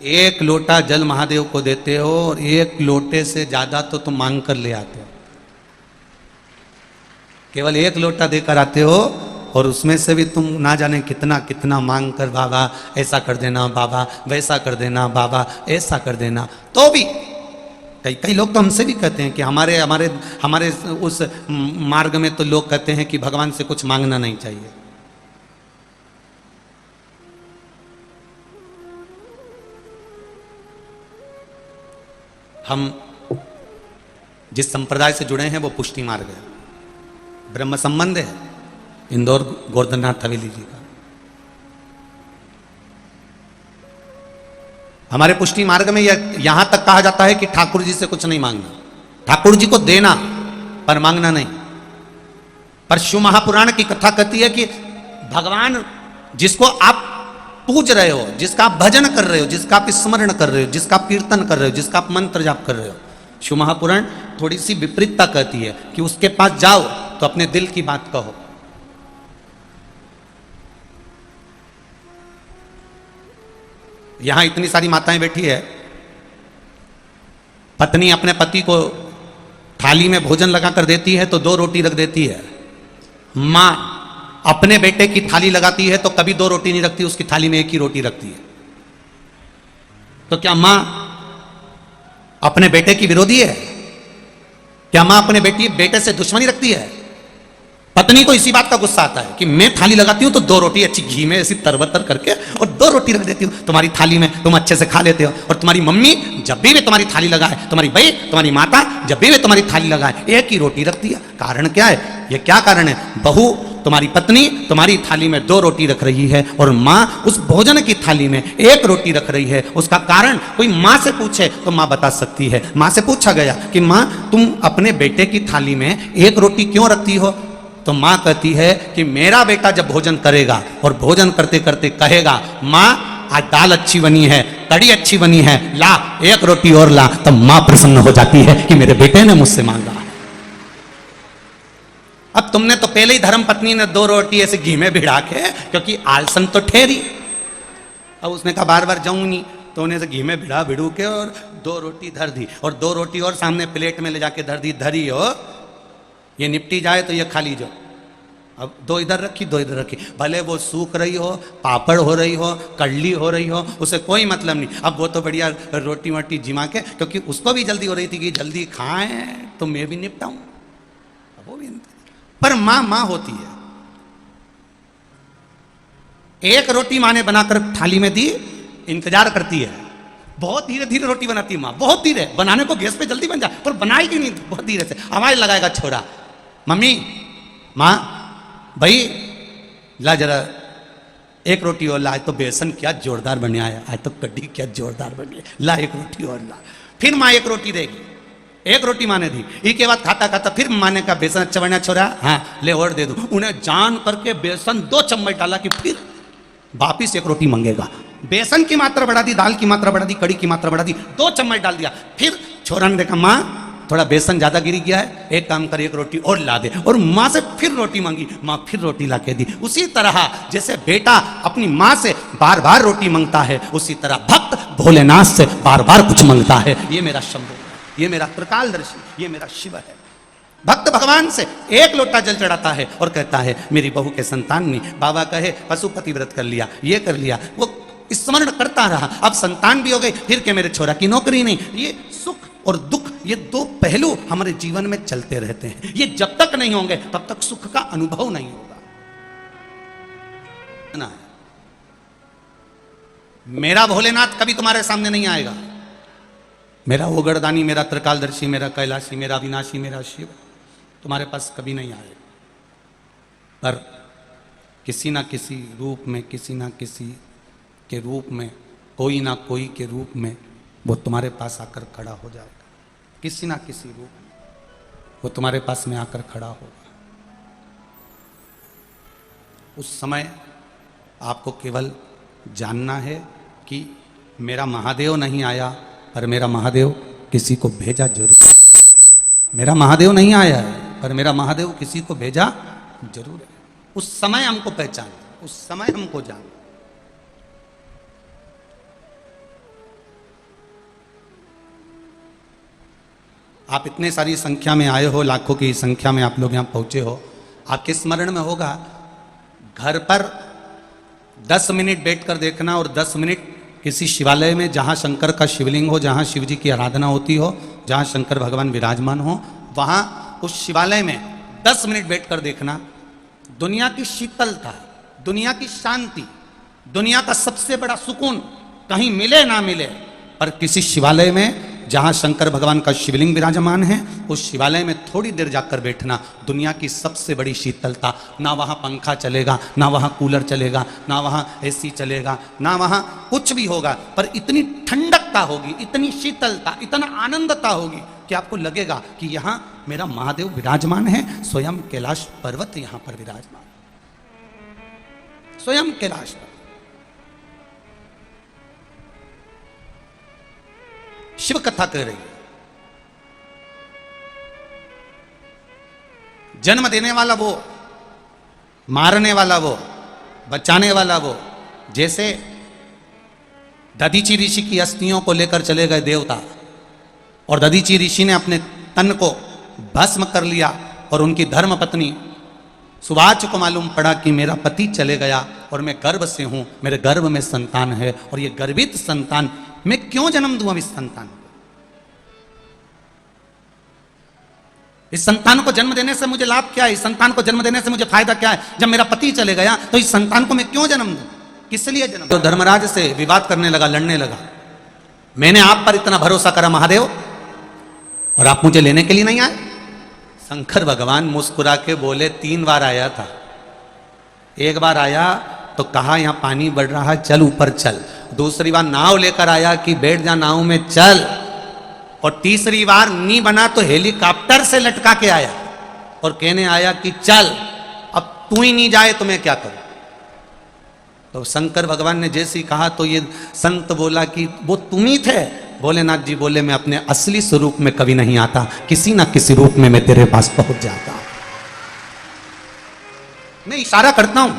एक लोटा जल महादेव को देते हो और एक लोटे से ज्यादा तो तुम मांग कर ले आते हो। केवल एक लोटा देकर आते हो और उसमें से भी तुम ना जाने कितना कितना मांग कर, बाबा ऐसा कर देना, बाबा वैसा कर देना, बाबा ऐसा कर देना। तो भी कई कई लोग तो हमसे भी कहते हैं कि हमारे हमारे हमारे उस मार्ग में तो लोग कहते हैं कि भगवान से कुछ मांगना नहीं चाहिए। हम जिस संप्रदाय से जुड़े हैं वो पुष्टि मार्ग है, ब्रह्म संबंध है, इंदौर गोवर्धननाथ हवेली जी का। हमारे पुष्टि मार्ग में यहां तक कहा जाता है कि ठाकुर जी से कुछ नहीं मांगना, ठाकुर जी को देना पर मांगना नहीं। पर शिव महापुराण की कथा कहती है कि भगवान जिसको आप पूज रहे हो, जिसका आप भजन कर रहे हो, जिसका आप स्मरण कर रहे हो, जिसका आप कीर्तन कर रहे हो, जिसका आप मंत्र जाप कर रहे हो, शिव महापुराण थोड़ी सी विपरीतता कहती है कि उसके पास जाओ तो अपने दिल की बात कहो। यहां इतनी सारी माताएं बैठी है, पत्नी अपने पति को थाली में भोजन लगाकर देती है तो 2 रोटी रख देती है। मां अपने बेटे की थाली लगाती है तो कभी 2 रोटी नहीं रखती, उसकी थाली में 1 ही रोटी रखती है। तो क्या मां अपने बेटे की विरोधी है? क्या मां अपने बेटे से दुश्मनी रखती है? पत्नी को इसी बात का गुस्सा आता है कि मैं थाली लगाती हूं तो 2 रोटी अच्छी घी में ऐसी तरबतर करके और 2 रोटी रख देती हूं तुम्हारी थाली में, तुम अच्छे से खा लेते हो। और तुम्हारी मम्मी जब भी वे तुम्हारी थाली लगाए, तुम्हारी बहन, तुम्हारी माता जब भी वे तुम्हारी थाली लगाए 1 ही रोटी रखती है। कारण क्या है? ये क्या कारण है? बहू तुम्हारी पत्नी तुम्हारी थाली में 2 रोटी रख रही है और मां उस भोजन की थाली में 1 रोटी रख रही है। उसका कारण कोई मां से पूछे तो मां बता सकती है। मां से पूछा गया कि मां तुम अपने बेटे की थाली में 1 रोटी क्यों रखती हो? तो मां कहती है कि मेरा बेटा जब भोजन करेगा और भोजन करते करते कहेगा मां आज दाल अच्छी बनी है, कड़ी अच्छी बनी है, ला 1 रोटी और ला, तो मां प्रसन्न हो जाती है कि मेरे बेटे ने मुझसे मांगा। अब तुमने तो पहले ही धर्म पत्नी ने 2 रोटी ऐसे घी में भिड़ा के, क्योंकि आलसन तो ठहरी, अब उसने कहा बार बार जाऊं नहीं, तो उन्हें से घी में भिड़ू के और 2 रोटी धर दी और 2 रोटी और सामने प्लेट में ले जाके धर दी। धरी हो ये निपटी जाए तो ये खा लीजो। अब 2 इधर रखी, 2 इधर रखी, भले वो सूख रही हो, पापड़ हो रही हो, कड़ली हो रही हो, उसे कोई मतलब नहीं। अब वो तो बढ़िया रोटी वोटी जिमा के, क्योंकि उसको भी जल्दी हो रही थी कि जल्दी खाएं तो मैं भी निपटाऊं। अब वो भी, पर मां मां होती है। 1 रोटी मां ने बनाकर थाली में दी, इंतजार करती है, बहुत धीरे धीरे रोटी बनाती है मां, बहुत धीरे, बनाने को गैस पे जल्दी बन जाए पर बनाएगी नहीं, बहुत धीरे से आवाज लगाएगा छोरा, मम्मी मां भाई ला जरा 1 रोटी और ला, तो बेसन क्या जोरदार बने आया, आज तो कड्डी क्या जोरदार बनी, ला 1 रोटी और ला। फिर मां 1 रोटी देगी, 1 रोटी मां ने दी, इसके बाद खाता खाता फिर मां ने कहा बेसन अच्छा बना छोरा, हाँ ले और दे दो। उन्हें जान करके बेसन 2 चम्मच डाला कि फिर वापिस 1 रोटी मांगेगा। बेसन की मात्रा बढ़ा दी, दाल की मात्रा बढ़ा दी, कड़ी की मात्रा बढ़ा दी, 2 चम्मच डाल दिया। फिर छोरा ने देखा मां थोड़ा बेसन ज्यादा गिरी गया है, एक काम कर 1 रोटी और ला दे, और मां से फिर रोटी मांगी, मां फिर रोटी ला के दी। उसी तरह जैसे बेटा अपनी मां से बार बार रोटी मांगता है, उसी तरह भक्त भोलेनाथ से बार बार कुछ मांगता है। ये मेरा शंभू, ये मेरा त्रिकालदर्शी, ये मेरा शिव है। भक्त भगवान से 1 लोटा जल चढ़ाता है और कहता है मेरी बहू के संतान ने, बाबा कहे पशुपति व्रत कर लिया, ये कर लिया, वो स्मरण करता रहा, अब संतान भी हो गई, फिर के मेरे छोरा की नौकरी नहीं। ये सुख और दुख, ये 2 पहलू हमारे जीवन में चलते रहते हैं। ये जब तक नहीं होंगे तब तक सुख का अनुभव नहीं होगा ना। मेरा भोलेनाथ कभी तुम्हारे सामने नहीं आएगा, मेरा ओगड़दानी, मेरा त्रिकालदर्शी, मेरा कैलाशी, मेरा अविनाशी, मेरा शिव तुम्हारे पास कभी नहीं आएगा। पर किसी ना किसी रूप में, किसी ना किसी के रूप में, कोई ना कोई के रूप में वो तुम्हारे पास आकर खड़ा हो जाएगा। किसी ना किसी रूप में वो तुम्हारे पास में आकर खड़ा होगा। उस समय आपको केवल जानना है कि मेरा महादेव नहीं आया, पर मेरा महादेव किसी को भेजा जरूर। मेरा महादेव नहीं आया है, पर मेरा महादेव किसी को भेजा जरूर है। उस समय हमको पहचान, उस समय हमको जान। आप इतने सारी संख्या में आए हो, लाखों की संख्या में आप लोग यहाँ पहुँचे हो, आपके स्मरण में होगा घर पर 10 मिनट बैठकर देखना और 10 मिनट किसी शिवालय में जहाँ शंकर का शिवलिंग हो, जहाँ शिव जी की आराधना होती हो, जहाँ शंकर भगवान विराजमान हो, वहाँ उस शिवालय में 10 मिनट बैठकर देखना। दुनिया की शीतलता, दुनिया की शांति, दुनिया का सबसे बड़ा सुकून कहीं मिले ना मिले, पर किसी शिवालय में जहाँ शंकर भगवान का शिवलिंग विराजमान है, उस शिवालय में थोड़ी देर जाकर बैठना, दुनिया की सबसे बड़ी शीतलता। ना वहाँ पंखा चलेगा, ना वहाँ कूलर चलेगा, ना वहाँ एसी चलेगा, ना वहाँ कुछ भी होगा, पर इतनी ठंडकता होगी, इतनी शीतलता, इतना आनंदता होगी कि आपको लगेगा कि यहाँ मेरा महादेव विराजमान है, स्वयं कैलाश पर्वत यहाँ पर विराजमान, स्वयं कैलाश पर्वत। शिव कथा कह रही है, जन्म देने वाला वो, मारने वाला वो, बचाने वाला वो। जैसे दधीची ऋषि की अस्थियों को लेकर चले गए देवता, और दधीची ऋषि ने अपने तन को भस्म कर लिया, और उनकी धर्म पत्नी सुभाष को मालूम पड़ा कि मेरा पति चले गया और मैं गर्भ से हूं, मेरे गर्भ में संतान है, और ये गर्भित संतान मैं क्यों जन्म दूं अब इस संतान को? इस संतान को जन्म देने से मुझे लाभ क्या है? इस संतान को जन्म देने से मुझे फायदा क्या है? जब मेरा पति चले गया तो इस संतान को मैं क्यों जन्म दूं? किस लिए जन्म? तो धर्मराज से विवाद करने लगा, लड़ने लगा। मैंने आप पर इतना भरोसा करा महादेव, और आप मुझे लेने के लिए नहीं आए? शंकर भगवान मुस्कुरा के बोले, 3 बार आया था। एक बार आया तो कहा यहाँ पानी बढ़ रहा है, चल ऊपर चल। दूसरी बार नाव लेकर आया कि बैठ जा नाव में चल, और तीसरी बार नहीं बना तो हेलीकॉप्टर से लटका के आया और कहने आया कि चल, अब तू ही नहीं जाए तो मैं क्या करूं? तो शंकर भगवान ने जैसे ही कहा तो ये संत बोला कि वो तुम ही थे। भोलेनाथ जी बोले, मैं अपने असली स्वरूप में कभी नहीं आता, किसी ना किसी रूप में मैं तेरे पास पहुंच जाता हूं। मैं इशारा करता हूं,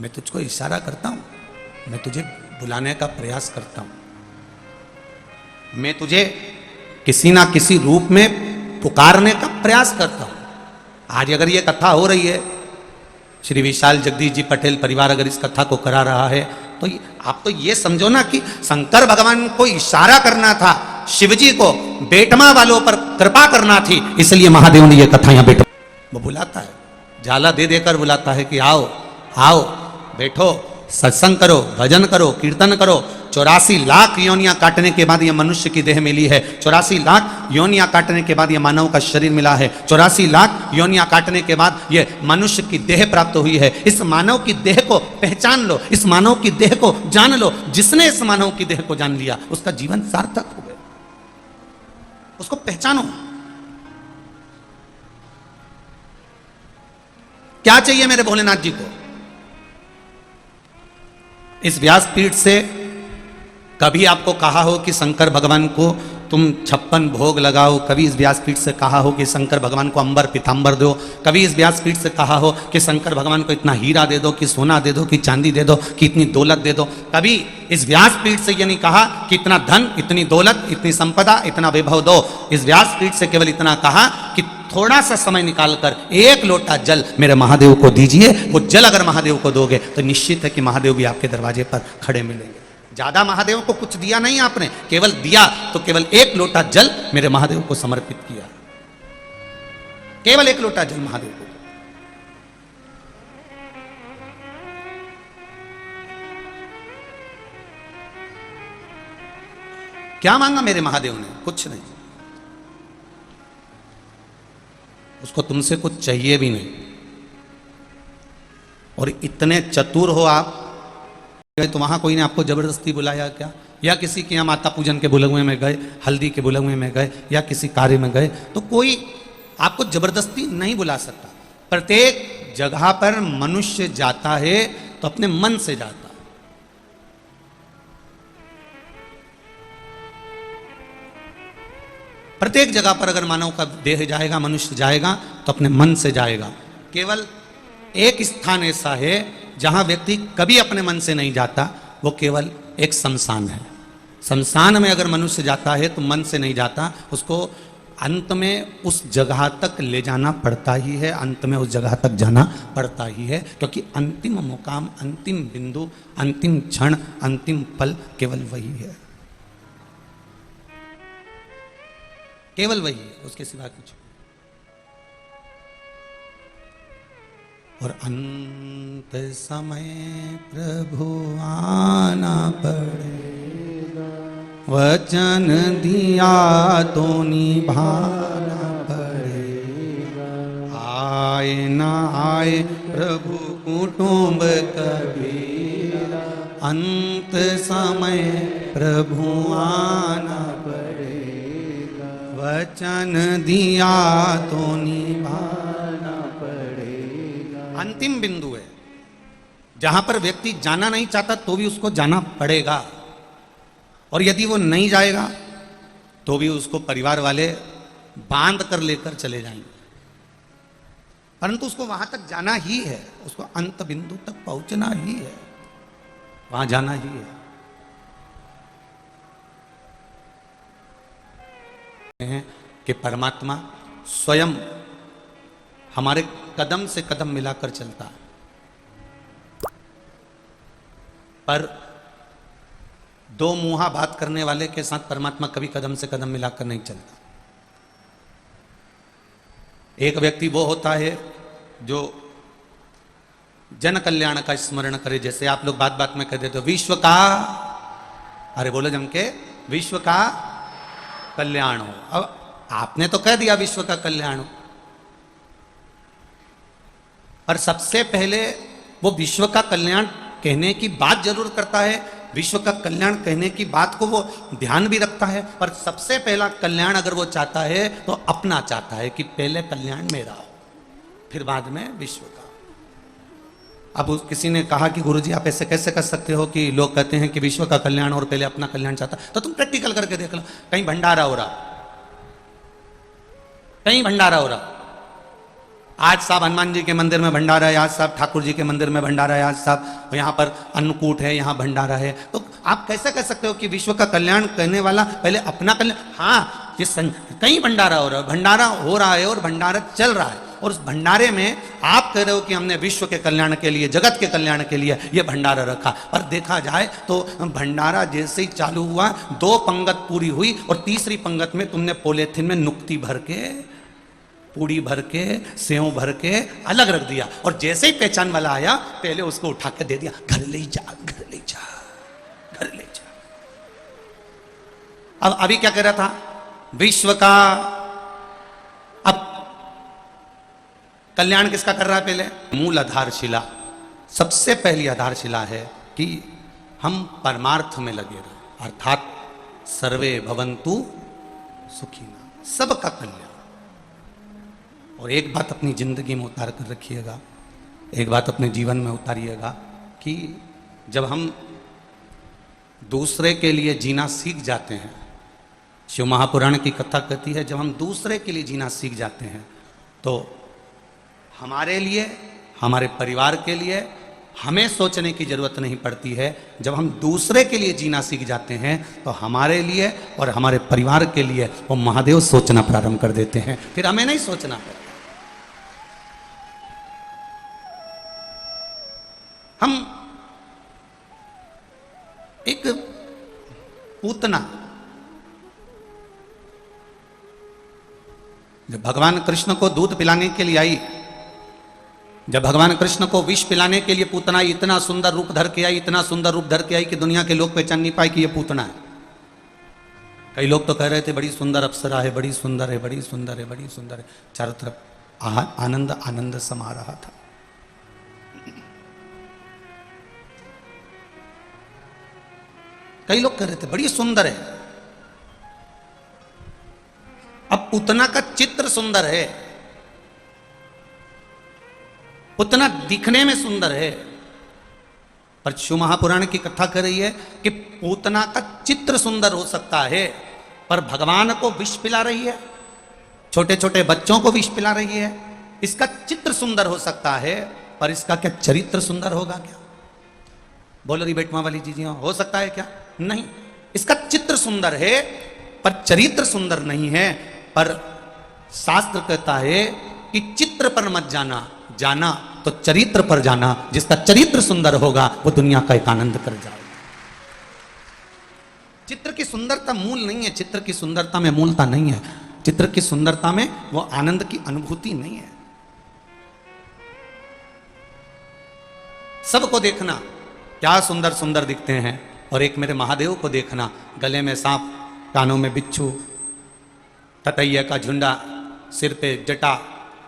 मैं तुझको इशारा करता हूं, मैं तुझे बुलाने का प्रयास करता हूं, मैं तुझे किसी ना किसी रूप में पुकारने का प्रयास करता हूं। आज अगर ये कथा हो रही है, श्री विशाल जगदीश जी पटेल परिवार अगर इस कथा को करा रहा है, तो आप तो ये समझो ना कि शंकर भगवान को इशारा करना था, शिवजी को बेटमा वालों पर कृपा करना थी, इसलिए महादेव ने ये कथा यहां बेटमा वो बुलाता है, जाला दे देकर बुलाता है कि आओ आओ, बैठो, सत्संग करो, भजन करो, कीर्तन करो। 84 लाख योनियां काटने के बाद ये मनुष्य की देह मिली है। 84 लाख योनियां काटने के बाद ये मानव का शरीर मिला है। 84 लाख योनियां काटने के बाद ये मनुष्य की देह प्राप्त हुई है। इस मानव की देह को पहचान लो, इस मानव की देह को जान लो। जिसने इस मानव की देह को जान लिया उसका जीवन सार्थक हो गया। उसको पहचानो। क्या चाहिए मेरे भोलेनाथ जी को? इस व्यासपीठ से कभी आपको कहा हो कि शंकर भगवान को तुम 56 भोग लगाओ? कभी इस व्यासपीठ से कहा हो कि शंकर भगवान को अंबर पीतांबर दो? कभी इस व्यासपीठ से कहा हो कि शंकर भगवान को इतना हीरा दे दो, कि सोना दे दो, कि चांदी दे दो, कि इतनी दौलत दे दो? कभी इस व्यासपीठ से ये नहीं कहा कि इतना धन, इतनी दौलत, इतनी संपदा, इतना वैभव दो। इस व्यासपीठ से केवल इतना कहा कि थोड़ा सा समय निकालकर 1 लोटा जल मेरे महादेव को दीजिए। वो जल अगर महादेव को दोगे तो निश्चित है कि महादेव भी आपके दरवाजे पर खड़े मिलेंगे। ज्यादा महादेव को कुछ दिया नहीं आपने, केवल दिया तो केवल 1 लोटा जल मेरे महादेव को समर्पित किया। केवल 1 लोटा जल महादेव को। क्या मांगा मेरे महादेव ने? कुछ नहीं। उसको तुमसे कुछ चाहिए भी नहीं। और इतने चतुर हो आप, तो वहां कोई ने आपको जबरदस्ती बुलाया क्या? या किसी के यहाँ माता पूजन के बुलगुए में गए, हल्दी के बुलगुए में गए, या किसी कार्य में गए, तो कोई आपको जबरदस्ती नहीं बुला सकता। प्रत्येक जगह पर मनुष्य जाता है तो अपने मन से जाता है। प्रत्येक जगह पर अगर मानव का देह जाएगा, मनुष्य जाएगा तो अपने मन से जाएगा। केवल एक स्थान ऐसा है जहां व्यक्ति कभी अपने मन से नहीं जाता, वो केवल एक शमशान है। शमशान में अगर मनुष्य जाता है तो मन से नहीं जाता, उसको अंत में उस जगह तक ले जाना पड़ता ही है, अंत में उस जगह तक जाना पड़ता ही है, क्योंकि अंतिम मुकाम, अंतिम बिंदु, अंतिम क्षण, अंतिम पल केवल वही है, केवल वही है, उसके सिवा कुछ। और अंत समय प्रभु आना पड़ेगा, वचन दिया तो निभाना पड़ेगा, आए ना आए प्रभु कुटुंब कबीरा, अंत समय प्रभु आना पड़ेगा, वचन दिया तो निभाना पड़ेगा। अंतिम बिंदु है जहां पर व्यक्ति जाना नहीं चाहता तो भी उसको जाना पड़ेगा, और यदि वो नहीं जाएगा तो भी उसको परिवार वाले बांध कर लेकर चले जाएंगे, परंतु उसको वहां तक जाना ही है, उसको अंत बिंदु तक पहुंचना ही है, वहां जाना ही है। कि परमात्मा स्वयं हमारे कदम से कदम मिलाकर चलता है, पर दो मुंहा बात करने वाले के साथ परमात्मा कभी कदम से कदम मिलाकर नहीं चलता। एक व्यक्ति वो होता है जो जन कल्याण का स्मरण करे, जैसे आप लोग बात बात में कह देते हो विश्व का, अरे बोलो जम के, विश्व का कल्याण हो। अब आपने तो कह दिया विश्व का कल्याण हो, पर सबसे पहले वो विश्व का कल्याण कहने की बात जरूर करता है, विश्व का कल्याण कहने की बात को वो ध्यान भी रखता है, पर सबसे पहला कल्याण अगर वो चाहता है तो अपना चाहता है कि पहले कल्याण मेरा हो, फिर बाद में विश्व का। अब किसी ने कहा कि गुरुजी आप ऐसे कैसे कर सकते हो कि लोग कहते हैं कि विश्व का कल्याण और पहले अपना कल्याण चाहता, तो तुम प्रैक्टिकल करके देख लो। कहीं भंडारा हो रहा, कहीं भंडारा हो रहा, आज साहब हनुमान जी के मंदिर में भंडारा है, आज साहब ठाकुर जी के मंदिर में भंडारा है, आज साहब यहाँ पर अन्नकूट है, यहाँ भंडारा है, तो आप कैसे कह सकते हो कि विश्व का कल्याण कहने वाला पहले अपना कल्याण। हाँ, ये कहीं भंडारा हो रहा है, भंडारा हो रहा है और भंडारा चल रहा है, और उस भंडारे में आप कह रहे हो कि हमने विश्व के कल्याण के लिए, जगत के कल्याण के लिए ये भंडारा रखा, पर देखा जाए तो भंडारा जैसे ही चालू हुआ 2 पंगत पूरी हुई और तीसरी पंगत में तुमने पॉलीथिन में नुक्ती भर के, पूड़ी भर के, सेव भर के अलग रख दिया, और जैसे ही पहचान वाला आया पहले उसको उठा के दे दिया, घर ले जा, घर ले जा, घर ले जा। अब अभी क्या कह रहा था, विश्व का, अब कल्याण किसका कर रहा है पहले, मूल आधारशिला, सबसे पहली आधारशिला है कि हम परमार्थ में लगे रहे, अर्थात सर्वे भवन्तु सुखिना, सबका कल्याण। और एक बात अपनी जिंदगी में उतार कर रखिएगा, एक बात अपने जीवन में उतारिएगा कि जब हम दूसरे के लिए जीना सीख जाते हैं, शिव महापुराण की कथा कहती है जब हम दूसरे के लिए जीना सीख जाते हैं तो हमारे लिए, हमारे परिवार के लिए हमें सोचने की जरूरत नहीं पड़ती है। जब हम दूसरे के लिए जीना सीख जाते हैं तो हमारे लिए और हमारे परिवार के लिए वो महादेव सोचना प्रारंभ कर देते हैं, फिर हमें नहीं सोचना पड़ता। हम एक पूतना, जब भगवान कृष्ण को दूध पिलाने के लिए आई, जब भगवान कृष्ण को विष पिलाने के लिए पूतना इतना सुंदर रूप धर के आई, इतना सुंदर रूप धर के आई कि दुनिया के लोग पहचान नहीं पाए कि ये पूतना है। कई लोग तो कह रहे थे बड़ी सुंदर अप्सरा है, बड़ी सुंदर है, बड़ी सुंदर है, बड़ी सुंदर है, चारों तरफ आनंद आनंद समा रहा था। कई लोग कह रहे थे बड़ी सुंदर है। अब पूतना का चित्र सुंदर है, पूतना दिखने में सुंदर है, पर शिव महापुराण की कथा कर रही है कि पूतना का चित्र सुंदर हो सकता है, पर भगवान को विष पिला रही है, छोटे छोटे बच्चों को विष पिला रही है। इसका चित्र सुंदर हो सकता है, पर इसका क्या चरित्र सुंदर होगा क्या? बोलो री बेटमा वाली चीजें हो सकता है क्या? नहीं। इसका चित्र सुंदर है पर चरित्र सुंदर नहीं है। पर शास्त्र कहता है कि चित्र पर मत जाना, जाना तो चरित्र पर जाना। जिसका चरित्र सुंदर होगा वो दुनिया का एक आनंद कर जाएगा। चित्र की सुंदरता मूल नहीं है, चित्र की सुंदरता में मूलता नहीं है, चित्र की सुंदरता में वो आनंद की अनुभूति नहीं है। सबको देखना क्या सुंदर सुंदर दिखते हैं, और एक मेरे महादेव को देखना, गले में सांप, कानों में बिच्छू, ततैया का झुंडा, सिर पे जटा,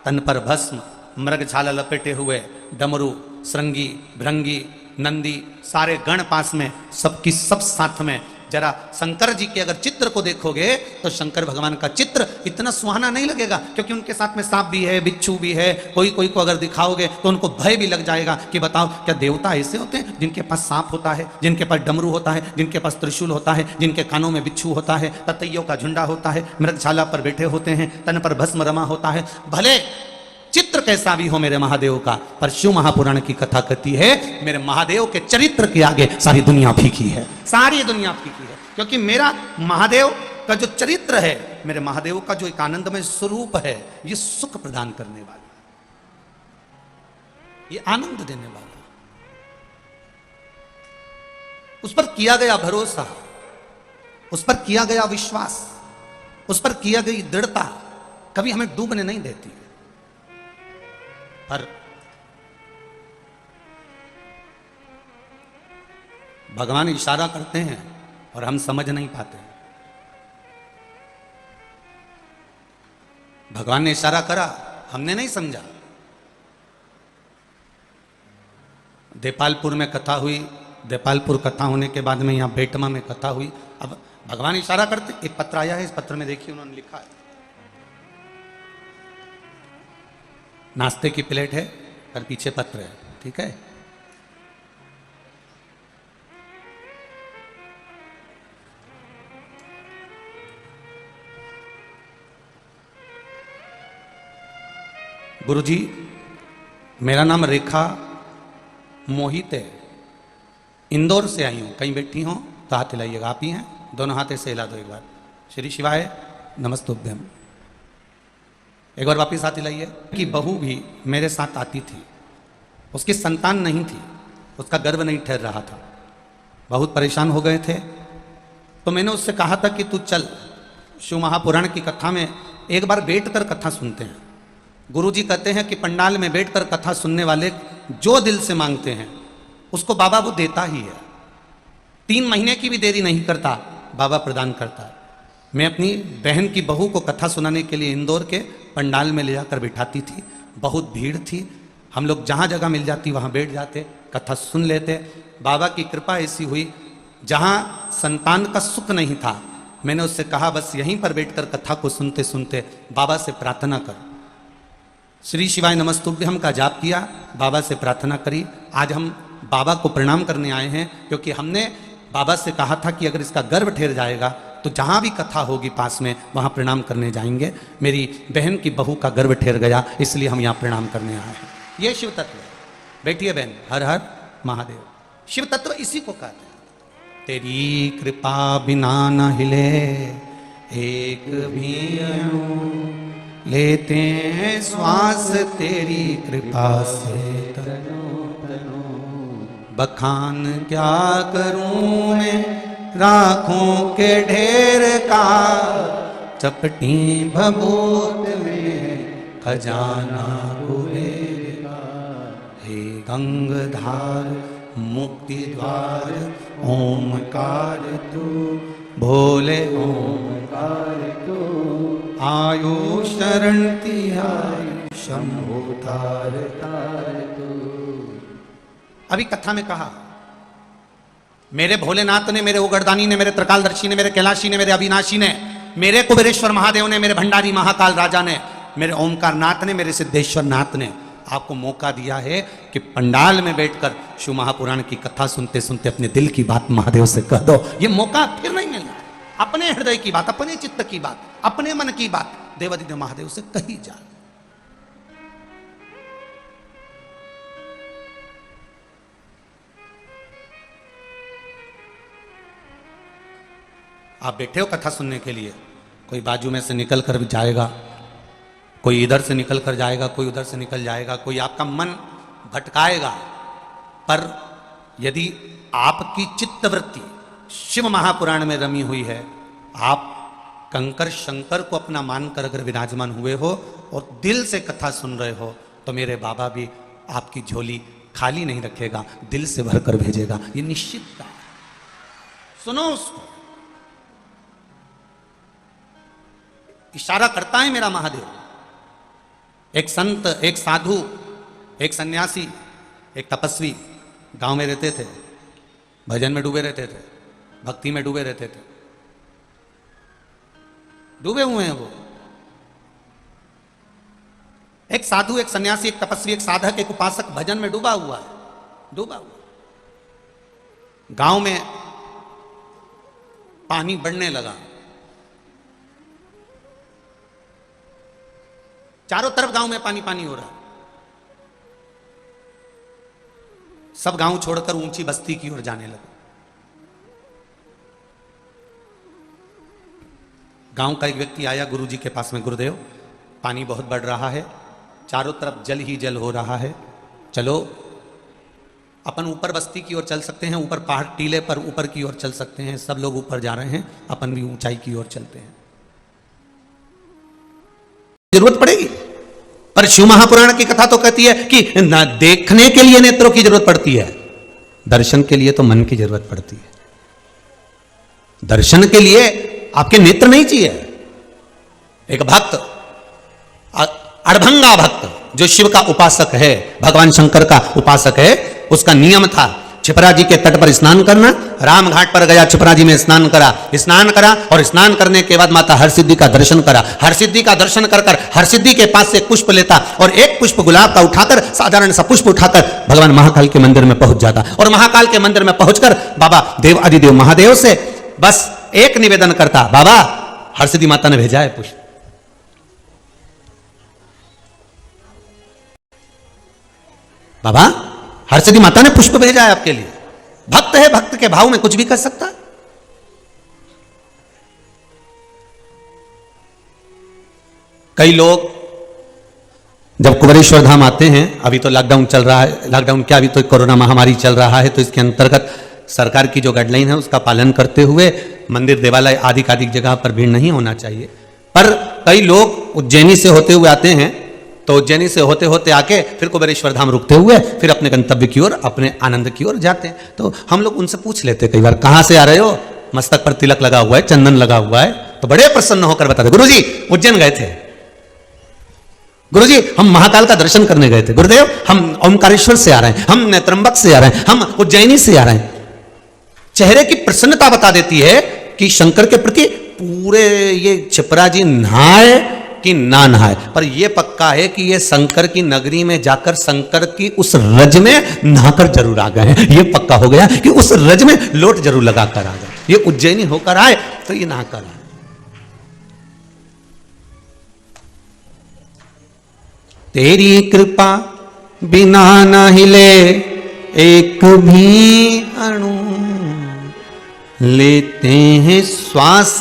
तन पर भस्म, मृगछाला लपेटे हुए, डमरू, श्रृंगी, भृंगी, नंदी, सारे गण पास में, सबकी सब साथ में। जरा शंकर जी के अगर चित्र को देखोगे तो शंकर भगवान का चित्र इतना सुहाना नहीं लगेगा, क्योंकि उनके साथ में सांप भी है, बिच्छू भी है। कोई कोई को अगर दिखाओगे तो उनको भय भी लग जाएगा कि बताओ क्या देवता ऐसे होते हैं जिनके पास सांप होता है, जिनके पास डमरू होता है, जिनके पास त्रिशूल होता है, जिनके कानों में बिच्छू होता है, ततैयों का झुंडा होता है, मृगशाला पर बैठे होते हैं, तन पर भस्म रमा होता है। भले चित्र कैसा भी हो मेरे महादेव का, पर शिव महापुराण की कथा कहती है मेरे महादेव के चरित्र के आगे सारी दुनिया फीकी है, सारी दुनिया फीकी है। क्योंकि मेरा महादेव का जो चरित्र है, मेरे महादेव का जो एक आनंदमय स्वरूप है, ये सुख प्रदान करने वाला, ये आनंद देने वाला, उस पर किया गया भरोसा, उस पर किया गया विश्वास, उस पर किया गई दृढ़ता कभी हमें डूबने नहीं देती। पर भगवान इशारा करते हैं और हम समझ नहीं पाते। भगवान ने इशारा करा, हमने नहीं समझा। देपालपुर में कथा हुई, देपालपुर कथा होने के बाद में यहां बेटमा में कथा हुई। अब भगवान इशारा करते, एक पत्र आया है, इस पत्र में देखिए उन्होंने लिखा है, नाश्ते की प्लेट है और पीछे पत्र है, ठीक है। गुरुजी, मेरा नाम रेखा मोहित है, इंदौर से आई हूं। कहीं बैठी हो तो हाथ हिलाइएगा, आप ही हैं, दोनों हाथे से हिला दो एक बार। श्री शिवाय नमस्तुभ्यम। एक बार वापिस हाथ हिलाइए। कि बहू भी मेरे साथ आती थी, उसकी संतान नहीं थी, उसका गर्भ नहीं ठहर रहा था, बहुत परेशान हो गए थे। तो मैंने उससे कहा था कि तू चल, शिव महापुराण की कथा में एक बार बैठकर कथा सुनते हैं। गुरुजी कहते हैं कि पंडाल में बैठकर कथा सुनने वाले जो दिल से मांगते हैं उसको बाबा वो देता ही है। 3 महीने की भी देरी नहीं करता, बाबा प्रदान करता है। मैं अपनी बहन की बहू को कथा सुनाने के लिए इंदौर के पंडाल में ले जाकर बिठाती थी। बहुत भीड़ थी, हम लोग जहाँ जगह मिल जाती वहाँ बैठ जाते, कथा सुन लेते। बाबा की कृपा ऐसी हुई, जहाँ संतान का सुख नहीं था, मैंने उससे कहा बस यहीं पर बैठकर कथा को सुनते सुनते बाबा से प्रार्थना कर। श्री शिवाय नमस्तुभ्यम का जाप किया, बाबा से प्रार्थना करी। आज हम बाबा को प्रणाम करने आए हैं, क्योंकि हमने बाबा से कहा था कि अगर इसका गर्भ ठहर जाएगा तो जहाँ भी कथा होगी पास में वहाँ प्रणाम करने जाएंगे। मेरी बहन की बहू का गर्भ ठहर गया, इसलिए हम यहाँ प्रणाम करने आए हैं। ये शिव तत्व है। बैठिए बहन, हर हर महादेव। शिव तत्व इसी को कहते हैं। तेरी कृपा बिना न हिले एक भी अणु, लेते हैं श्वास तेरी कृपा से तनो तनो। बखान क्या करूं मैं राखों के ढेर का, चपटी भभूत में खजाना कुबेर का। हे गंगधार मुक्ति द्वार ओमकार तू, भोले ओमकार तू। आयु शरण तिहारी शंभो तार तार तू। अभी कथा में कहा मेरे भोलेनाथ ने, मेरे उगरदानी ने, मेरे त्रिकालदर्शी ने, मेरे कैलाशी ने, मेरे अविनाशी ने, मेरे कुबेरेश्वर महादेव ने, मेरे भंडारी महाकाल राजा ने, मेरे ओमकार नाथ ने, मेरे सिद्धेश्वर नाथ ने आपको मौका दिया है कि पंडाल में बैठकर शिव महापुराण की कथा सुनते सुनते अपने दिल की बात महादेव से कह दो। ये मौका फिर नहीं मिलना। अपने हृदय की बात, अपने चित्त की बात, अपने मन की बात देवादिदेव महादेव से कही जाए। आप बैठे हो कथा सुनने के लिए, कोई बाजू में से निकल कर जाएगा, कोई इधर से निकल कर जाएगा, कोई उधर से निकल जाएगा, कोई आपका मन भटकाएगा। पर यदि आपकी चित्तवृत्ति शिव महापुराण में रमी हुई है, आप कंकर शंकर को अपना मानकर अगर विराजमान हुए हो और दिल से कथा सुन रहे हो, तो मेरे बाबा भी आपकी झोली खाली नहीं रखेगा, दिल से भरकर भेजेगा। ये निश्चित है। सुनो उसको, इशारा करता है मेरा महादेव। एक संत, एक साधु, एक सन्यासी, एक तपस्वी गांव में रहते थे, भजन में डूबे रहते थे, भक्ति में डूबे रहते थे, डूबे हुए हैं वो। एक साधु, एक सन्यासी, एक तपस्वी, एक साधक, एक उपासक भजन में डूबा हुआ है, डूबा हुआ। गांव में पानी बढ़ने लगा, चारों तरफ गांव में पानी पानी हो रहा। सब गांव छोड़कर ऊंची बस्ती की ओर जाने लगे। गांव का एक व्यक्ति आया गुरुजी के पास में, गुरुदेव पानी बहुत बढ़ रहा है, चारों तरफ जल ही जल हो रहा है, चलो अपन ऊपर बस्ती की ओर चल सकते हैं, ऊपर पहाड़ टीले पर ऊपर की ओर चल सकते हैं, सब लोग ऊपर जा रहे हैं, अपन भी ऊंचाई की ओर चलते हैं। जरूरत पड़ेगी, पर शिव महापुराण की कथा तो कहती है कि ना देखने के लिए नेत्रों की जरूरत पड़ती है, दर्शन के लिए तो मन की जरूरत पड़ती है। दर्शन के लिए आपके नेत्र नहीं चाहिए। एक भक्त, अड़भंगा भक्त, जो शिव का उपासक है, भगवान शंकर का उपासक है, उसका नियम था छिपरा जी के तट पर स्नान करना। राम घाट पर गया, छिपरा जी में स्नान करा और स्नान करने के बाद माता हरसिद्धि का दर्शन करा। हरसिद्धि का दर्शन कर हरसिद्धि के पास से एक पुष्प लेता और एक पुष्प गुलाब का उठाकर, साधारण सा पुष्प उठाकर भगवान महाकाल के मंदिर में पहुंच जाता और महाकाल के मंदिर में पहुंचकर बाबा देव आदिदेव महादेव से बस एक निवेदन करता, बाबा हरसिद्धि माता ने भेजा है पुष्प। बाबा हरसिद्धि माता ने पुष्प भेजा है आपके लिए। भक्त है, भक्त के भाव में कुछ भी कर सकता है। कई लोग जब कुबेरेश्वर धाम आते हैं, अभी तो लॉकडाउन चल रहा है, लॉकडाउन क्या, अभी तो कोरोना महामारी चल रहा है, तो इसके अंतर्गत सरकार की जो गाइडलाइन है उसका पालन करते हुए मंदिर देवालय आदि जगह पर भीड़ नहीं होना चाहिए। पर कई लोग उज्जैनी से होते हुए आते हैं, तो उज्जैनी से होते होते आके फिर कुबेरेश्वर धाम रुकते हुए फिर अपने गंतव्य की ओर, अपने आनंद की ओर जाते हैं। तो हम लोग उनसे पूछ लेते कई बार, कहां से आ रहे हो? मस्तक पर तिलक लगा हुआ है, चंदन लगा हुआ है, तो बड़े प्रसन्न होकर बताते, गुरुजी उज्जैन गए थे, गुरुजी हम महाकाल का दर्शन करने गए थे, गुरुदेव हम ओमकारेश्वर से आ रहे हैं, हम नेत्रंबक से आ रहे हैं, हम उज्जैनी से आ रहे हैं। चेहरे की प्रसन्नता बता देती है कि शंकर के प्रति पूरे ये छिपरा जी नहाए कि ना नहाए, पर यह पक्का है कि ये शंकर की नगरी में जाकर शंकर की उस रज में नहाकर जरूर आ गए हैं। ये पक्का हो गया कि उस रज में लोट जरूर लगाकर आ गए। ये उज्जैनी होकर आए तो ये नहाकर आए। तेरी कृपा बिना न हिले एक भी अणु, लेते हैं श्वास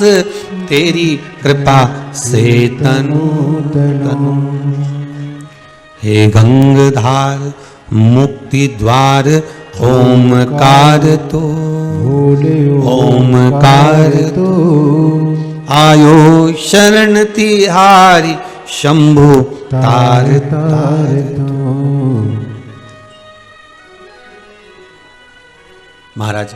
तेरी कृपा से तनु तनु। हे गंगधार मुक्ति द्वार ओमकार तो, ओमकार तो आयो शरण तिहारी शंभु तार तार तो। महाराज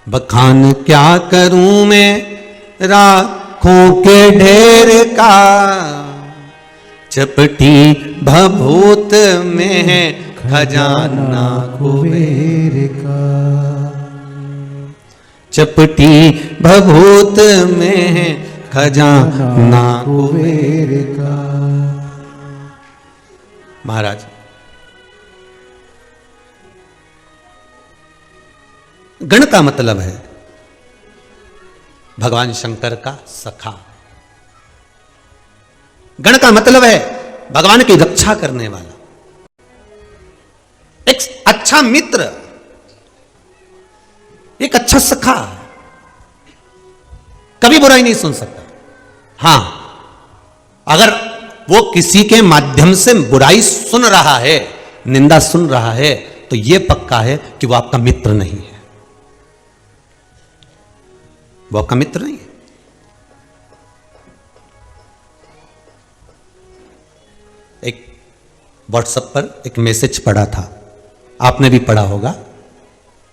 बखान क्या करूं मैं राखों के ढेर का, चपटी भभूत में है खजाना कुबेर का, चपटी भभूत में है खजाना कुबेर का। महाराज गण का मतलब है भगवान शंकर का सखा। गण का मतलब है भगवान की रक्षा करने वाला, एक अच्छा मित्र। एक अच्छा सखा, कभी बुराई नहीं सुन सकता। हां, अगर वो किसी के माध्यम से बुराई सुन रहा है, निंदा सुन रहा है, तो यह पक्का है कि वो आपका मित्र नहीं है, वो आपका मित्र नहीं है। एक व्हाट्सएप पर एक मैसेज पढ़ा था, आपने भी पढ़ा होगा,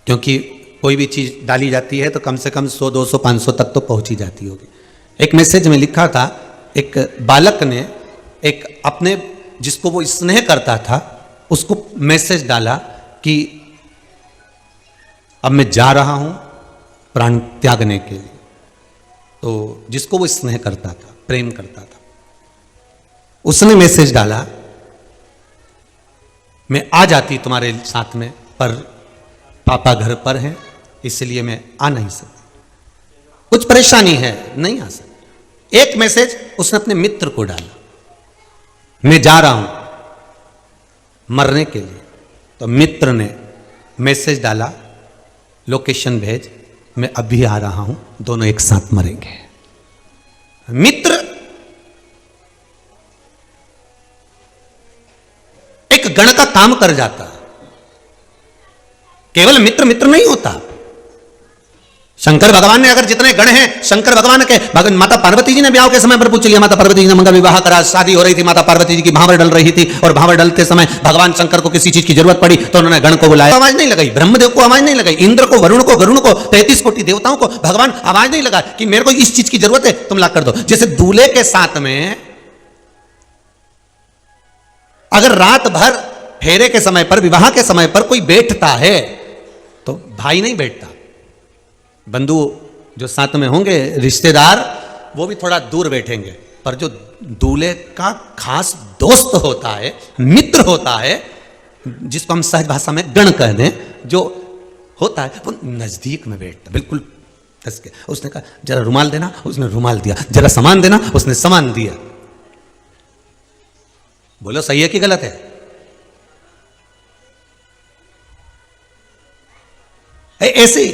क्योंकि कोई भी चीज डाली जाती है तो कम से कम 100, 200, 500 तक तो पहुंची जाती होगी। एक मैसेज में लिखा था, एक बालक ने एक अपने जिसको वो स्नेह करता था उसको मैसेज डाला कि अब मैं जा रहा हूं प्राण त्यागने के लिए। तो जिसको वो स्नेह करता था, प्रेम करता था, उसने मैसेज डाला, मैं आ जाती तुम्हारे साथ में, पर पापा घर पर हैं इसलिए मैं आ नहीं सकती, कुछ परेशानी है, नहीं आ सकती। एक मैसेज उसने अपने मित्र को डाला, मैं जा रहा हूं मरने के लिए। तो मित्र ने मैसेज डाला, लोकेशन भेज, मैं अभी आ रहा हूं, दोनों एक साथ मरेंगे। मित्र एक गण का काम कर जाता है, केवल मित्र मित्र नहीं होता। शंकर भगवान ने अगर जितने गण हैं, शंकर भगवान के माता पार्वती जी ने ब्याह के समय पर पूछ लिया, माता पार्वती जी ने मंगल विवाह करा, शादी हो रही थी, माता पार्वती जी की भांवर डल रही थी, और भांवर डलते समय भगवान शंकर को किसी चीज की जरूरत पड़ी तो उन्होंने गण को बुलाया, आवाज नहीं लगाई, ब्रह्मदेव को आवाज नहीं लगाई, इंद्र को, वरुण को, गरुण को, 33 कोटि देवताओं को भगवान आवाज नहीं लगा कि मेरे को इस चीज की जरूरत है, तुम ला कर दो। जैसे दूल्हे के साथ में अगर रात भर फेरे के समय पर, विवाह के समय पर कोई बैठता है तो भाई नहीं बैठता, बंधु जो साथ में होंगे, रिश्तेदार, वो भी थोड़ा दूर बैठेंगे, पर जो दूल्हे का खास दोस्त होता है, मित्र होता है, जिसको हम सहज भाषा में गण कह दें, जो होता है वो नजदीक में बैठता, बिल्कुल दस के। उसने कहा जरा रुमाल देना, उसने रुमाल दिया, जरा सामान देना, उसने सामान दिया। बोलो सही है कि गलत है? ऐसे ही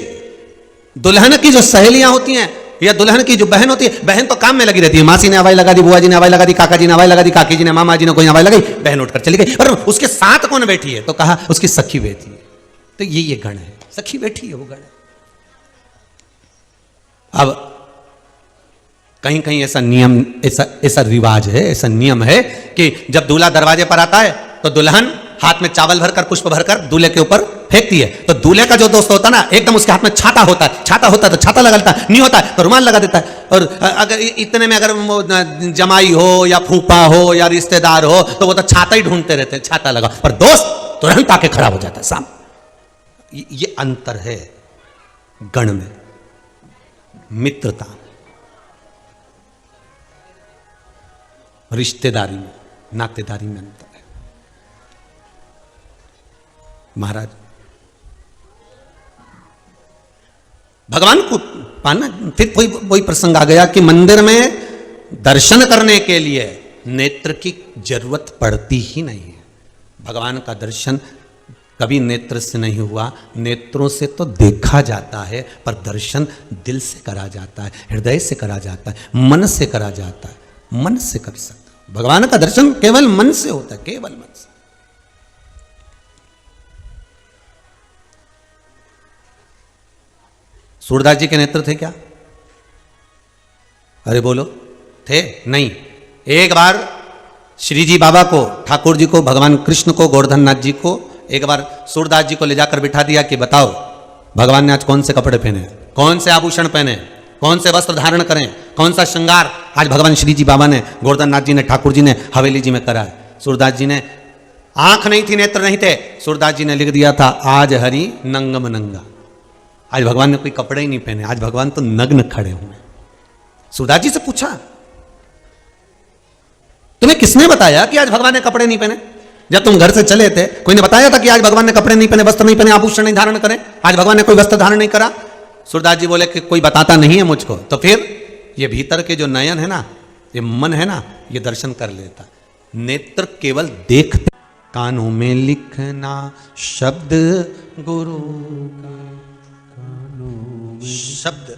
दुल्हन की जो सहेलियां होती हैं या दुल्हन की जो बहन होती है, बहन तो काम में लगी रहती है, मासी ने हवाई लगा दी, बुआ जी ने हवाई लगा दी, काका जी ने हवाई लगा दी, काकी जी ने, मामा जी ने कोई हवाई लगाई, बहन उठकर चली गई। और उसके साथ कौन बैठी है? तो कहा उसकी सखी बैठी है। तो ये गण है, सखी बैठी है, वो गण है। अब कहीं कहीं ऐसा नियम, ऐसा रिवाज है, ऐसा नियम है कि जब दूल्हा दरवाजे पर आता है तो दुल्हन हाथ में चावल भरकर, पुष्प भरकर दूल्हे के ऊपर फेंकती है। तो दूल्हे का जो दोस्त होता है ना, एकदम उसके हाथ में छाता होता है, छाता होता है तो छाता लगाता है, नहीं होता है तो रुमाल लगा देता है। और अगर इतने में अगर वो जमाई हो या फूफा हो या रिश्तेदार हो तो वो तो छाता ही ढूंढते रहते हैं, छाता लगा, पर दोस्त तुरंत आके खड़ा हो जाता है सामने। ये अंतर है गण में, मित्रता, रिश्तेदारी में, नातेदारी में अंतर है। महाराज भगवान को पाना, फिर वही प्रसंग आ गया कि मंदिर में दर्शन करने के लिए नेत्र की जरूरत पड़ती ही नहीं है। भगवान का दर्शन कभी नेत्र से नहीं हुआ, नेत्रों से तो देखा जाता है, पर दर्शन दिल से करा जाता है, हृदय से करा जाता है, मन से करा जाता है, मन से कर सकता है। भगवान का दर्शन केवल मन से होता है, केवल मन से। सूरदास जी के नेत्र थे क्या? अरे बोलो, थे? नहीं। एक बार श्री जी बाबा को, ठाकुर जी को, भगवान कृष्ण को, गोवर्धन नाथ जी को एक बार सूरदास जी को ले जाकर बिठा दिया कि बताओ भगवान ने आज कौन से कपड़े पहने, कौन से आभूषण पहने, कौन से वस्त्र धारण करें, कौन सा श्रृंगार आज भगवान श्री जी बाबा ने, गोवर्धन नाथ जी ने, ठाकुर जी ने हवेली जी में करा है। सूरदास जी ने, आंख नहीं थी, नेत्र नहीं थे, सूरदास जी ने लिख दिया था आज हरि नंगम नंगा। आज भगवान ने कोई कपड़े ही नहीं पहने, आज भगवान तो नग्न खड़े हुए। सूरदास जी से पूछा तुम्हें किसने बताया कि आज भगवान ने कपड़े नहीं पहने? जब तुम घर से चले थे कोई ने बताया था कि आज भगवान ने कपड़े नहीं पहने, वस्त्र नहीं पहने, आभूषण नहीं धारण करें, आज भगवान ने कोई वस्त्र धारण नहीं करा? सूरदास जी बोले कि कोई बताता नहीं है मुझको। तो फिर ये भीतर के जो नयन है ना, ये मन है ना, ये दर्शन कर लेता। नेत्र केवल देखते, कानों में लिखना शब्द गुरु का, कानों शब्द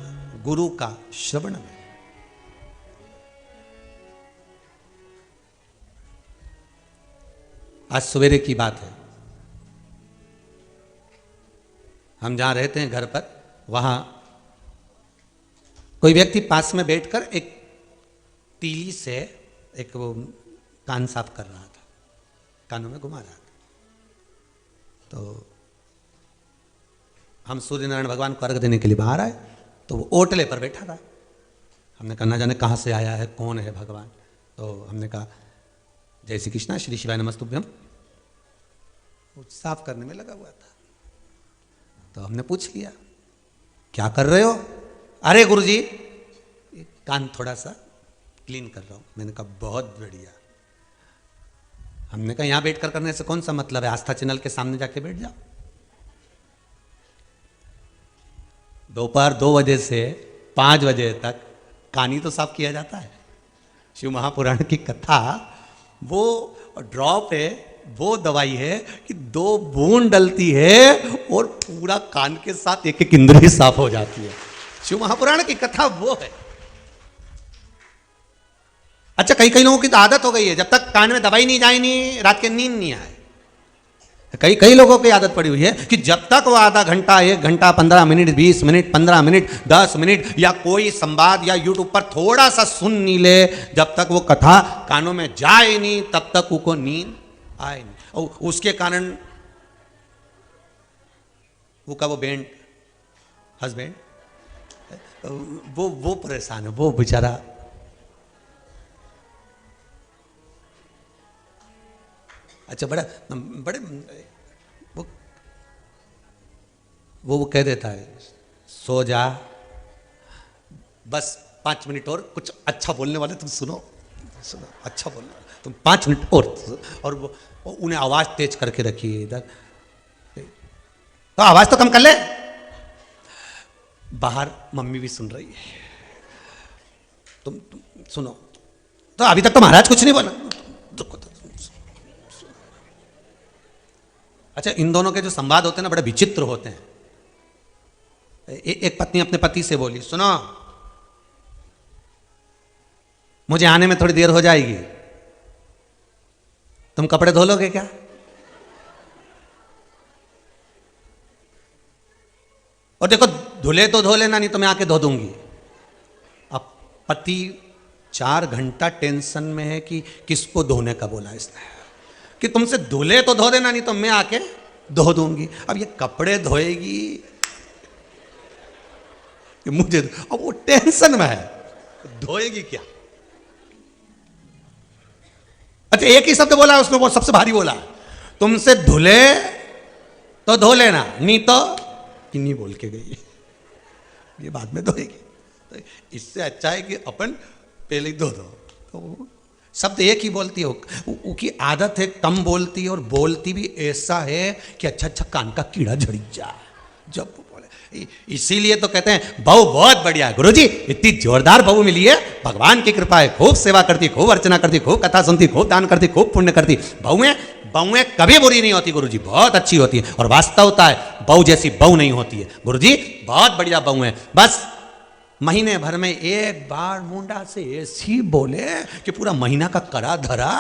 गुरु का श्रवण में। आज सवेरे की बात है, हम जहां रहते हैं घर पर, वहां कोई व्यक्ति पास में बैठकर एक तीली से एक वो कान साफ कर रहा था, कानों में घुमा रहा था। तो हम सूर्य नारायण भगवान को अर्घ देने के लिए बाहर आए, तो वो ओटले पर बैठा था। हमने कहा ना जाने कहाँ से आया है, कौन है भगवान। तो हमने कहा जय श्री कृष्णा, श्री शिवाय नमस्तुभ्यम। वो साफ करने में लगा हुआ था, तो हमने पूछ लिया क्या कर रहे हो। अरे गुरुजी कान थोड़ा सा क्लीन कर रहा हूं। मैंने कहा बहुत बढ़िया। हमने कहा यहां बैठकर करने से कौन सा मतलब है, आस्था चैनल के सामने जाके बैठ जाओ। दोपहर 2 बजे से 5 बजे तक कान ही तो साफ किया जाता है। शिव महापुराण की कथा वो ड्रॉप है, वो दवाई है कि 2 बूंद डलती है और पूरा कान के साथ एक एक इंद्रिय साफ हो जाती है। शिव महापुराण की कथा वो है। अच्छा, कई कई लोगों की तो आदत हो गई है, जब तक कान में दवाई नहीं जाए नहीं रात के नींद नहीं आए। कई कई लोगों की आदत पड़ी हुई है कि जब तक वो आधा घंटा, 1 घंटा, 15 मिनट, 20 मिनट, 15 मिनट, 10 मिनट या कोई संवाद या यूट्यूब पर थोड़ा सा सुन नहीं ले, जब तक वो कथा कानों में जाए नहीं तब तक उनको नींद आए नहीं। और उसके कारण वो का वो बैंड हस्बैंड वो परेशान है, वो बेचारा अच्छा बड़े वो कह देता है सो जा, बस 5 मिनट और, कुछ अच्छा बोलने वाले तुम सुनो अच्छा बोलने वाले तुम 5 मिनट और वो उन्हें आवाज तेज करके रखिए इधर, तो आवाज तो कम कर ले। बाहर मम्मी भी सुन रही है, तुम सुनो। तो अभी तक तो महाराज कुछ नहीं बोला। अच्छा, इन दोनों के जो संवाद होते हैं ना बड़े विचित्र होते हैं। एक पत्नी अपने पति से बोली, सुनो मुझे आने में थोड़ी देर हो जाएगी, तुम कपड़े धो लोगे क्या? और देखो धुले तो धो लेना, नहीं तो मैं आके धो दूंगी। अब पति 4 घंटा टेंशन में है कि किसको धोने का बोला इसने, कि तुमसे धुले तो धो देना, नहीं तो मैं आके धो दूंगी। अब ये कपड़े धोएगी मुझे, अब वो टेंशन में है, धोएगी क्या? अच्छा, एक ही शब्द बोला उसने, वो सबसे भारी बोला, तुमसे धुले तो धो लेना, नहीं तो किन्हीं बोल के गई ये बाद में धोएगी। तो इससे अच्छा है कि अपन पहले ही धो दो। तो शब्द एक ही बोलती है, उसकी आदत है कम बोलती है, और बोलती भी ऐसा है कि अच्छा कान का कीड़ा झड़ जा जब वो बोले। इसीलिए तो कहते हैं बहू बहुत बढ़िया है गुरुजी, इतनी जोरदार बहू मिली है, भगवान की कृपा है, खूब सेवा करती, खूब अर्चना करती, खूब कथा सुनती, खूब दान करती, खूब पुण्य करती। बहुएं कभी बुरी नहीं होती गुरुजी, बहुत अच्छी होती है। और वास्तवता है बहू जैसी बहू नहीं होती है गुरुजी, बहुत बढ़िया बहू है। बस महीने भर में एक बार मुंडा से ऐसी बोले कि पूरा महीना का करा धरा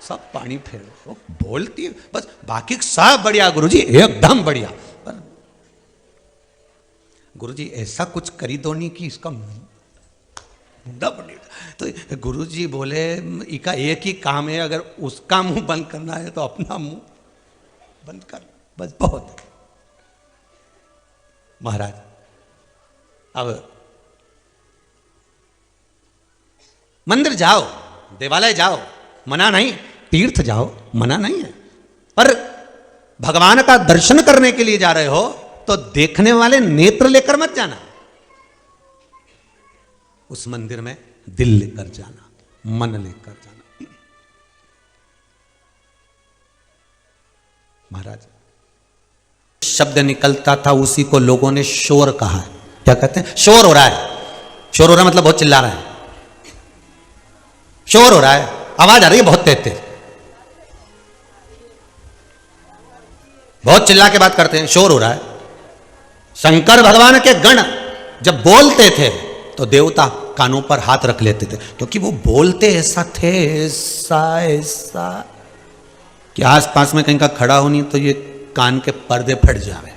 सब पानी फेर बोलती, बस बाकी सब बढ़िया गुरुजी, एकदम बढ़िया। पर गुरुजी ऐसा कुछ करी दो नहीं कि इसका मुंडा बने। तो गुरुजी बोले इका एक ही काम है, अगर उसका मुंह बंद करना है तो अपना मुंह बंद कर, बस बहुत। महाराज अब मंदिर जाओ, देवालय जाओ, मना नहीं, तीर्थ जाओ, मना नहीं है, पर भगवान का दर्शन करने के लिए जा रहे हो तो देखने वाले नेत्र लेकर मत जाना, उस मंदिर में दिल लेकर जाना, मन लेकर जाना। महाराज शब्द निकलता था, उसी को लोगों ने शोर कहा। क्या कहते हैं? शोर हो रहा है। शोर हो रहा है मतलब बहुत चिल्ला रहा है, शोर हो रहा है, आवाज आ रही है बहुत तेज तेज, बहुत चिल्ला के बात करते हैं, शोर हो रहा है। शंकर भगवान के गण जब बोलते थे तो देवता कानों पर हाथ रख लेते थे, क्योंकि वो बोलते ऐसा थे, ऐसा ऐसा कि आसपास में कहीं का खड़ा हो नहीं तो ये कान के पर्दे फट जावे।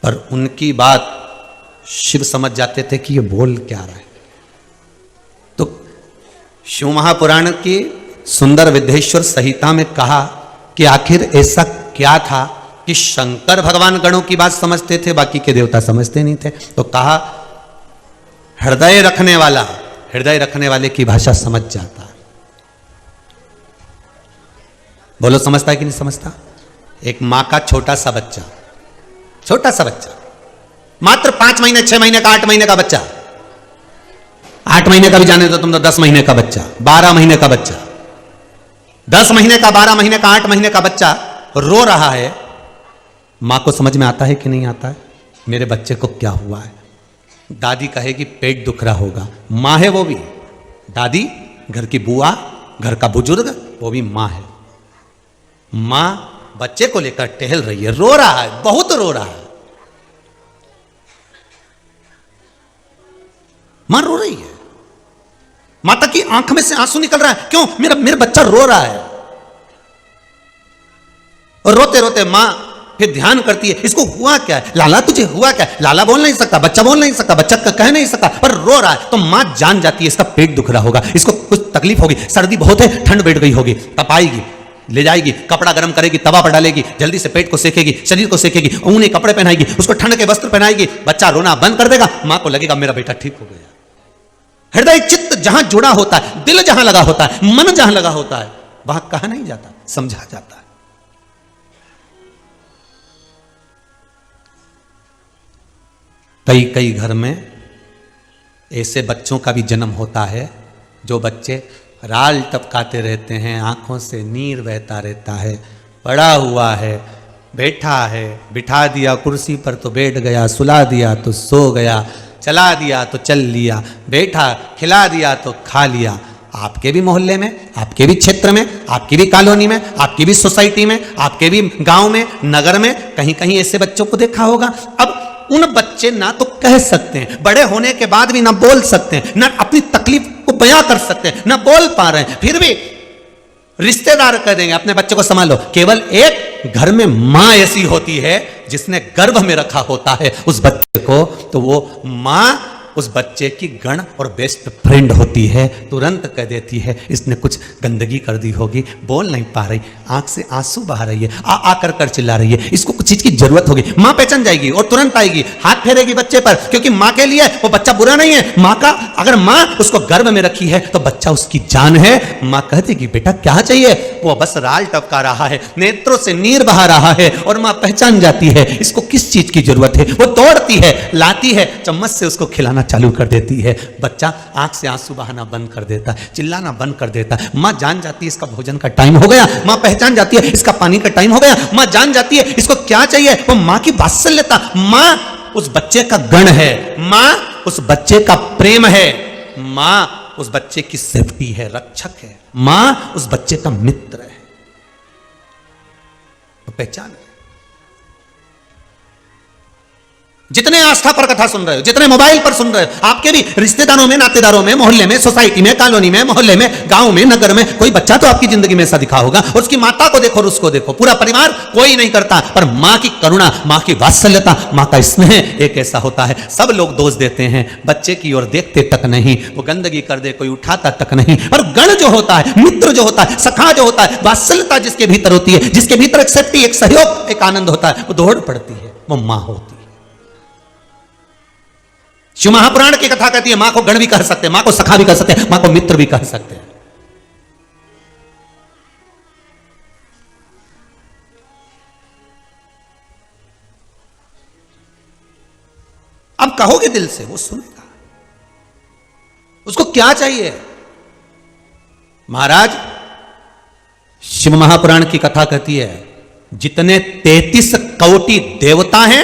पर उनकी बात शिव समझ जाते थे कि ये बोल क्या रहा है। तो शिव महापुराण की सुंदर विद्येश्वर संहिता में कहा कि आखिर ऐसा क्या था कि शंकर भगवान गणों की बात समझते थे, बाकी के देवता समझते नहीं थे। तो कहा हृदय रखने वाला हृदय रखने वाले की भाषा समझ जाता है। बोलो समझता है कि नहीं समझता? एक मां का छोटा सा बच्चा मात्र 5 महीने 6 महीने का 8 महीने का बच्चा, 8 महीने का भी जाने दो तुम तो, 10 महीने का बच्चा, 12 महीने का बच्चा, 10 महीने का, 12 महीने का, 8 महीने का बच्चा रो रहा है, मां को समझ में आता है कि नहीं आता है मेरे बच्चे को क्या हुआ है? दादी कहेगी पेट दुख रहा होगा, मां है वो भी, दादी घर की बुआ, घर का बुजुर्ग, वो भी मां है। मां बच्चे को लेकर टहल रही है, रो रहा है, बहुत रो रहा है, मां रो रही है, माता की आंख में से आंसू निकल रहा है, क्यों? मेरा बच्चा रो रहा है। और रोते रोते मां फिर ध्यान करती है, इसको हुआ क्या है? लाला तुझे हुआ क्या है? लाला बोल नहीं सकता, बच्चा बोल नहीं सकता, बच्चा कह नहीं सकता, पर रो रहा है। तो मां जान जाती है इसका पेट दुख रहा होगा, इसको कुछ तकलीफ होगी, सर्दी बहुत है, ठंड बैठ गई होगी, तपाएगी, ले जाएगी, कपड़ा गर्म करेगी, तवा पर डालेगी, जल्दी से पेट को सेकेगी, शरीर को सेकेगी, ऊनी कपड़े पहनाएगी, उसको ठंड के वस्त्र पहनाएगी, बच्चा रोना बंद कर देगा, मां को लगेगा मेरा बेटा ठीक हो गया। हृदय चित्त जहां जुड़ा होता है, दिल जहां लगा होता है, मन जहां लगा होता है, वहां कहा नहीं जाता, समझा जाता है। कई घर में ऐसे बच्चों का भी जन्म होता है जो बच्चे राल टपकाते रहते हैं, आंखों से नीर बहता रहता है, पड़ा हुआ है, बैठा है, बिठा दिया कुर्सी पर तो बैठ गया, सुला दिया तो सो गया, चला दिया तो चल लिया, बैठा, खिला दिया तो खा लिया। आपके भी मोहल्ले में, आपके भी क्षेत्र में, आपकी भी कॉलोनी में, आपकी भी सोसाइटी में, आपके भी गांव में, नगर में कहीं कहीं ऐसे बच्चों को देखा होगा। अब उन बच्चे ना तो कह सकते हैं, बड़े होने के बाद भी ना बोल सकते हैं, ना अपनी तकलीफ को बयां कर सकते हैं, ना बोल पा रहे हैं, फिर भी रिश्तेदार कह देंगे अपने बच्चे को संभालो। केवल एक घर में मां ऐसी होती है जिसने गर्भ में रखा होता है उस बच्चे को, तो वो मां उस बच्चे की गण और बेस्ट फ्रेंड होती है, तुरंत कह देती है इसने कुछ गंदगी कर दी होगी, बोल नहीं पा रही, आंख से आंसू बहा रही है, आ कर चिल्ला रही है, इसको कुछ चीज की जरूरत होगी। मां पहचान जाएगी और तुरंत आएगी, हाथ फेरेगी बच्चे पर, क्योंकि मां के लिए वो बच्चा बुरा नहीं है। मां का अगर मां उसको गर्भ में रखी है तो बच्चा उसकी जान है। मां कह देगी बेटा क्या चाहिए, वो बस राल टपका रहा है, नेत्रों से नीर बहा रहा है, और मां पहचान जाती है इसको किस चीज की जरूरत है। वो तोड़ती है, लाती है, चम्मच से उसको खिलाना चालू कर देती है, बच्चा आंख से आंसू बहाना बंद कर देता है, चिल्लाना बंद कर देता है। मां जान जाती है इसका भोजन का टाइम हो गया, मां पहचान जाती है इसका पानी का टाइम हो गया, मां जान जाती है इसको क्या चाहिए। वो मां की वात्सल्यता, मां उस बच्चे का गण है, मां उस बच्चे का प्रेम है, मां उस बच्चे की सेफ्टी है, रक्षक है, मां उस बच्चे का मित्र है। तो पहचान है। जितने आस्था पर कथा सुन रहे हो, जितने मोबाइल पर सुन रहे हो, आपके भी रिश्तेदारों में, नातेदारों में, मोहल्ले में, सोसाइटी में, कॉलोनी में, मोहल्ले में, गांव में, नगर में कोई बच्चा तो आपकी जिंदगी में ऐसा दिखा होगा। उसकी माता को देखो और उसको देखो, पूरा परिवार कोई नहीं करता, पर मां की करुणा, मां की वात्सल्यता, मां का स्नेह एक ऐसा होता है। सब लोग दोष देते हैं, बच्चे की ओर देखते तक नहीं, वो गंदगी कर दे कोई उठाता तक नहीं, पर गण जो होता है, मित्र जो होता है, सखा जो होता है, वात्सल्यता जिसके भीतर होती है, जिसके भीतर एक सेफ्टी, एक सहयोग, एक आनंद होता है, वो दौड़ पड़ती है, वो मां होती है। शिव महापुराण की कथा कहती है मां को गण भी कह सकते हैं, मां को सखा भी कह सकते हैं, मां को मित्र भी कह सकते हैं। अब कहोगे दिल से, वो सुनेगा। उसको क्या चाहिए? महाराज शिव महापुराण की कथा कहती है जितने 33 कोटि देवता हैं,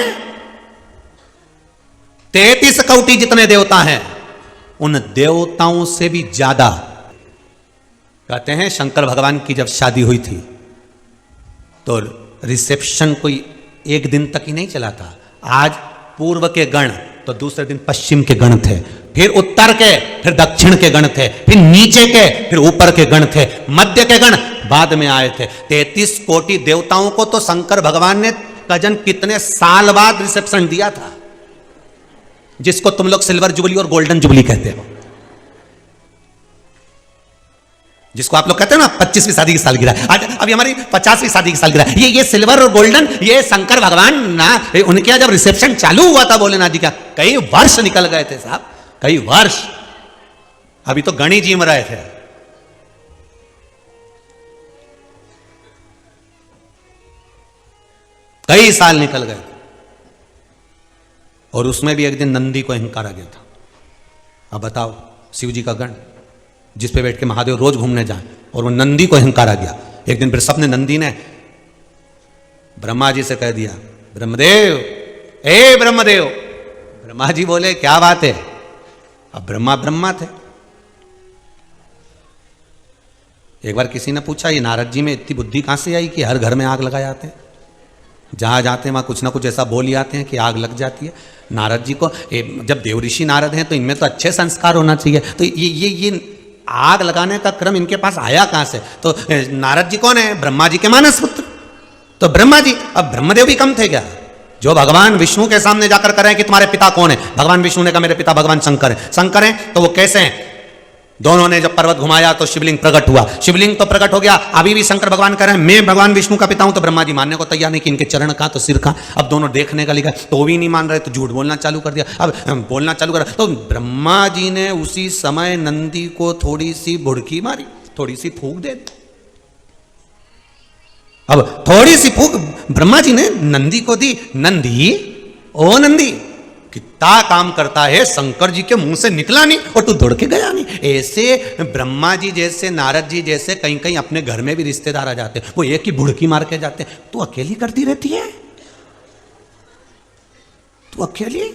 33 कोटि जितने देवता हैं, उन देवताओं से भी ज्यादा, कहते हैं शंकर भगवान की जब शादी हुई थी तो रिसेप्शन कोई एक दिन तक ही नहीं चला था। आज पूर्व के गण, तो दूसरे दिन पश्चिम के गण थे, फिर उत्तर के, फिर दक्षिण के गण थे, फिर नीचे के, फिर ऊपर के गण थे, मध्य के गण बाद में आए थे। 33 कोटि देवताओं को तो शंकर भगवान ने कजन कितने साल बाद रिसेप्शन दिया था, जिसको तुम लोग सिल्वर जुबली और गोल्डन जुबली कहते हो, जिसको आप लोग कहते हैं ना 25वीं शादी की सालगिरह, आज अभी हमारी 50वीं शादी की सालगिरह। ये सिल्वर और गोल्डन, ये शंकर भगवान ना, उनके जब रिसेप्शन चालू हुआ था भोलेनाथ जी का, कई वर्ष निकल गए थे साहब, कई वर्ष। अभी तो गणी जीम रहे थे। कई साल निकल गए और उसमें भी एक दिन नंदी को अहंकार आ गया था। अब बताओ, शिव जी का गण जिस पे बैठ के महादेव रोज घूमने जाए, और वो नंदी को अहंकार आ गया। एक दिन फिर सबने, नंदी ने ब्रह्मा जी से कह दिया, ब्रह्मदेव, ए ब्रह्मदेव। ब्रह्मा जी बोले क्या बात है? अब ब्रह्मा थे। एक बार किसी ने पूछा, ये नारद जी में इतनी बुद्धि कहां से आई कि हर घर में आग लगा जाते हैं, जहां जाते हैं वहां कुछ ना कुछ ऐसा बोल ही आते हैं कि आग लग जाती है। नारद जी को, जब देवऋषि नारद हैं तो इनमें तो अच्छे संस्कार होना चाहिए, तो ये आग लगाने का क्रम इनके पास आया कहां से? तो नारद जी कौन है? ब्रह्मा जी के मानस पुत्र। तो ब्रह्मा जी, अब ब्रह्मदेव भी कम थे क्या, जो भगवान विष्णु के सामने जाकर करें कि तुम्हारे पिता कौन है? भगवान विष्णु ने कहा मेरे पिता भगवान शंकर है। शंकर हैं तो वो कैसे हैं? दोनों ने जब पर्वत घुमाया तो शिवलिंग प्रकट हुआ, शिवलिंग तो प्रकट हो गया। अभी भी शंकर भगवान कह रहे हैं मैं भगवान विष्णु का पिता हूं, तो ब्रह्मा जी मानने को तैयार नहीं कि इनके चरण का तो सिर का। अब दोनों देखने का लिखा, तो भी नहीं मान रहे, तो झूठ बोलना चालू कर दिया। अब बोलना चालू कर, तो ब्रह्मा जी ने उसी समय नंदी को थोड़ी सी बुड़की मारी, थोड़ी सी फूंक दे। अब थोड़ी सी फूंक ब्रह्मा जी ने नंदी को दी। नंदी, ओ नंदी, कितना काम करता है, शंकर जी के मुंह से निकला नहीं और तू दौड़ के गया नहीं। ऐसे ब्रह्मा जी जैसे, नारद जी जैसे कहीं कहीं अपने घर में भी रिश्तेदार आ जाते हैं, वो एक ही बुड़की मार के जाते हैं। तू अकेली करती रहती है, तू अकेली।